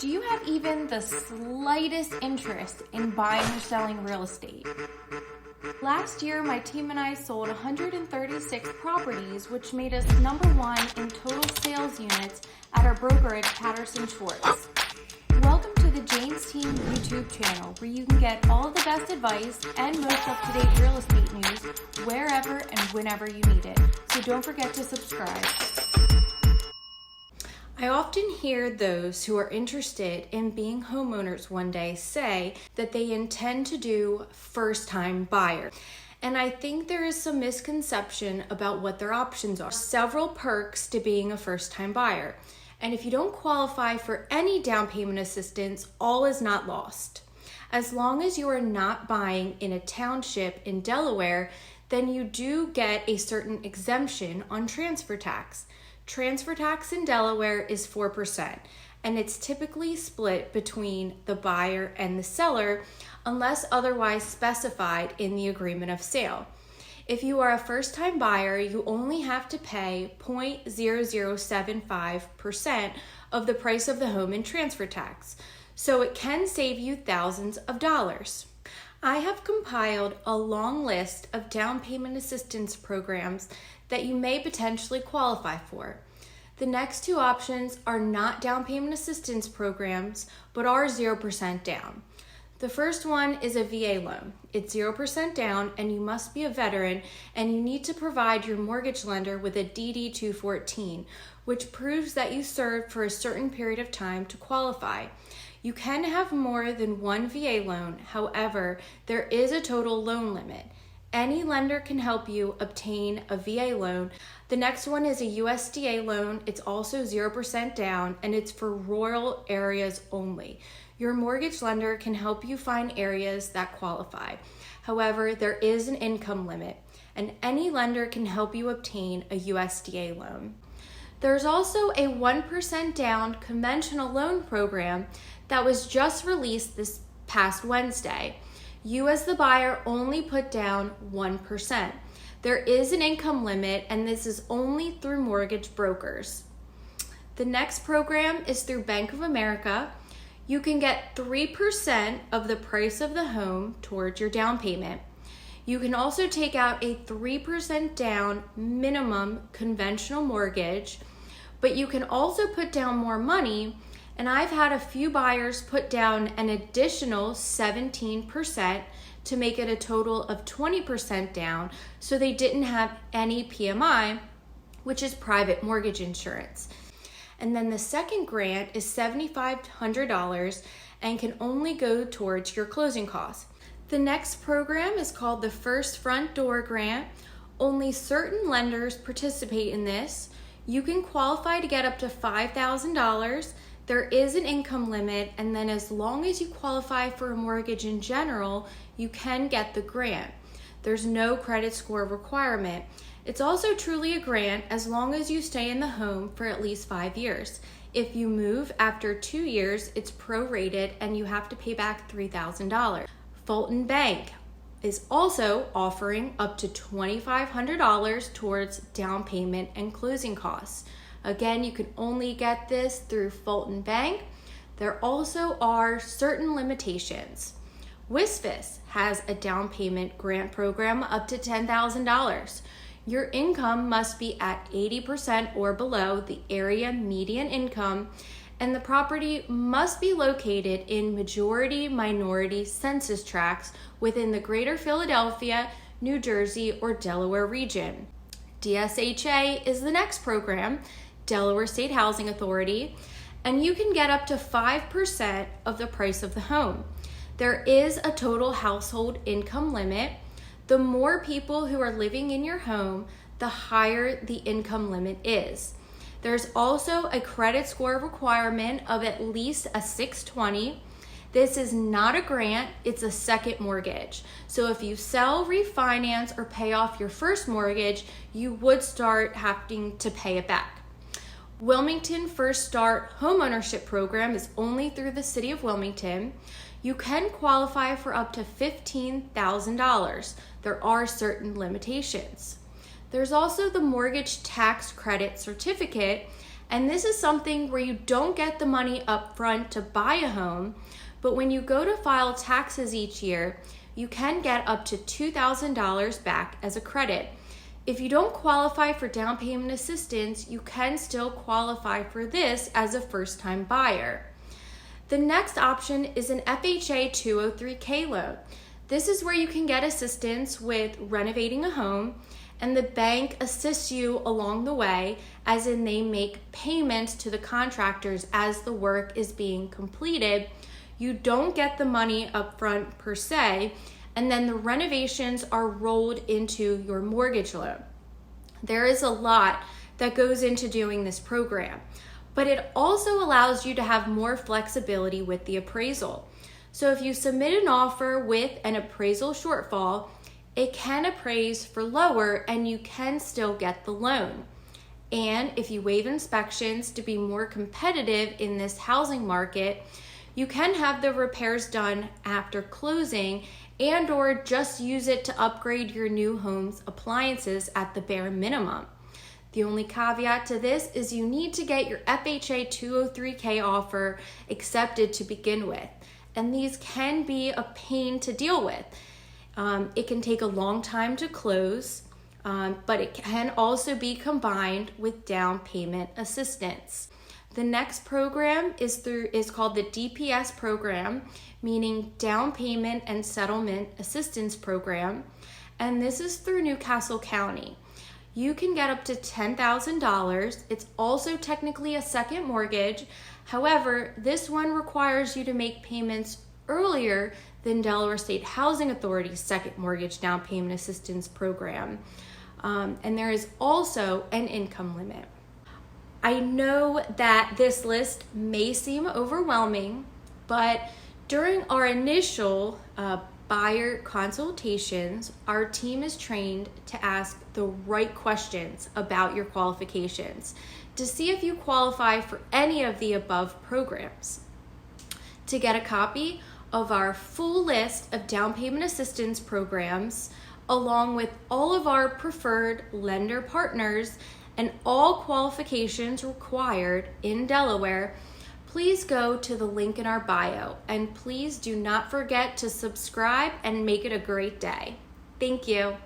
Do you have even the slightest interest in buying or selling real estate? Last year, my team and I sold 136 properties, which made us number one in total sales units at our brokerage, Patterson Schwartz. Welcome to the Jane's Team YouTube channel, where you can get all of the best advice and most up-to-date real estate news wherever and whenever you need it. So don't forget to subscribe. I often hear those who are interested in being homeowners one day say that they intend to do first-time buyer. And I think there is some misconception about what their options are. Several perks to being a first-time buyer. And if you don't qualify for any down payment assistance, all is not lost. As long as you are not buying in a township in Delaware, then you do get a certain exemption on transfer tax. Transfer tax in Delaware is 4%, and it's typically split between the buyer and the seller unless otherwise specified in the agreement of sale. If you are a first-time buyer, you only have to pay 0.0075% of the price of the home in transfer tax, so it can save you thousands of dollars. I have compiled a long list of down payment assistance programs that you may potentially qualify for. The next two options are not down payment assistance programs, but are 0% down. The first one is a VA loan. It's 0% down, and you must be a veteran, and you need to provide your mortgage lender with a DD-214, which proves that you served for a certain period of time to qualify. You can have more than one VA loan. However, there is a total loan limit. Any lender can help you obtain a VA loan. The next one is a USDA loan. It's also 0% down, and it's for rural areas only. Your mortgage lender can help you find areas that qualify. However, there is an income limit, and any lender can help you obtain a USDA loan. There's also a 1% down conventional loan program that was just released this past Wednesday. You as the buyer only put down 1%. There is an income limit, and this is only through mortgage brokers. The next program is through Bank of America. You can get 3% of the price of the home towards your down payment. You can also take out a 3% down minimum conventional mortgage, but you can also put down more money. And I've had a few buyers put down an additional 17% to make it a total of 20% down, so they didn't have any PMI, which is private mortgage insurance. And then the second grant is $7,500 and can only go towards your closing costs. The next program is called the First Front Door Grant. Only certain lenders participate in this. You can qualify to get up to $5,000. There is an income limit, and then as long as you qualify for a mortgage in general, you can get the grant. There's no credit score requirement. It's also truly a grant as long as you stay in the home for at least 5 years. If you move after 2 years, it's prorated and you have to pay back $3,000. Fulton Bank is also offering up to $2,500 towards down payment and closing costs. Again, you can only get this through Fulton Bank. There also are certain limitations. WSFS has a down payment grant program up to $10,000. Your income must be at 80% or below the area median income, and the property must be located in majority-minority census tracts within the greater Philadelphia, New Jersey, or Delaware region. DSHA is the next program, Delaware State Housing Authority, and you can get up to 5% of the price of the home. There is a total household income limit. The more people who are living in your home, the higher the income limit is. There's also a credit score requirement of at least a 620. This is not a grant, it's a second mortgage. So if you sell, refinance, or pay off your first mortgage, you would start having to pay it back. Wilmington First Start Homeownership Program is only through the city of Wilmington. You can qualify for up to $15,000. There are certain limitations. There's also the Mortgage Tax Credit Certificate, And this is something where you don't get the money up front to buy a home, but when you go to file taxes each year, you can get up to $2,000 back as a credit. If you don't qualify for down payment assistance, you can still qualify for this as a first-time buyer. The next option is an FHA 203K loan. This is where you can get assistance with renovating a home, and the bank assists you along the way, as in they make payments to the contractors as the work is being completed. You don't get the money up front per se, and then the renovations are rolled into your mortgage loan. There is a lot that goes into doing this program, but it also allows you to have more flexibility with the appraisal. So if you submit an offer with an appraisal shortfall, it can appraise for lower and you can still get the loan. And if you waive inspections to be more competitive in this housing market, you can have the repairs done after closing and or just use it to upgrade your new home's appliances at the bare minimum. The only caveat to this is you need to get your FHA 203K offer accepted to begin with. And these can be a pain to deal with. It can take a long time to close, but it can also be combined with down payment assistance. The next program is called the DPS program, meaning Down Payment and Settlement Assistance Program, and this is through Newcastle County. You can get up to $10,000. It's also technically a second mortgage. However, this one requires you to make payments earlier than Delaware State Housing Authority's second mortgage down payment assistance program. And there is also an income limit. I know that this list may seem overwhelming, but during our initial buyer consultations, our team is trained to ask the right questions about your qualifications to see if you qualify for any of the above programs. To get a copy of our full list of down payment assistance programs, along with all of our preferred lender partners and all qualifications required in Delaware, please go to the link in our bio, and please do not forget to subscribe and make it a great day. Thank you.